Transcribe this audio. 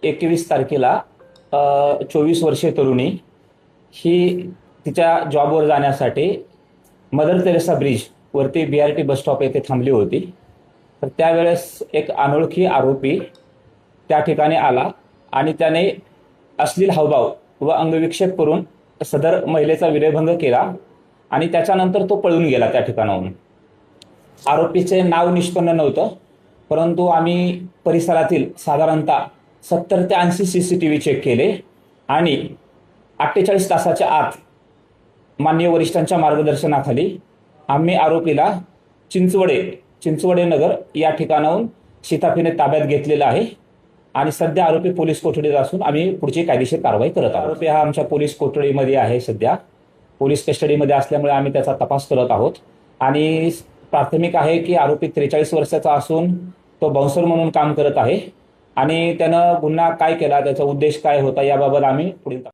21 तारखेला 24 वर्षीय तरुणी ही तिच्या जॉबवर जाण्यासाठी मदर तेरेसा ब्रिज वरती BRT बस स्टॉप येथे थांबली होती. तर त्यावेळेस एक अनोळखी आरोपी त्या ठिकाणी आला आणि त्याने अश्लील हावभाव व अंगविक्षेप करून सदर महिलेचा विनयभंग केला आणि त्याच्यानंतर तो पळून गेला त्या ठिकाणाहून. आरोपीचे नाव निष्पन्न नव्हतं, परंतु आम्ही परिसरातील साधारणतः 70 ते 80 CCTV चेक केले आणि 48 तासाच्या आत माननीय वरिष्ठांच्या मार्गदर्शनाखाली आम्ही आरोपीला चिंचवडे नगर या ठिकाणाहून शिताफीने ताब्यात घेतलेला आहे आणि सध्या आरोपी पोलीस कोठडीत असून आम्ही पुढची कायदेशीर कारवाई करत आहोत. आरोपी हा आमच्या पोलीस कोठडीमध्ये आहे, सध्या पोलीस कस्टडीमध्ये असल्यामुळे आम्ही त्याचा तपास करत आहोत आणि प्राथमिक आहे की आरोपी 43 वर्षाचा असून तो बाउन्सर म्हणून काम करत आहे आणि त्यानं गुन्हा काय केला, त्याचा उद्देश काय होता याबाबत आम्ही पुढील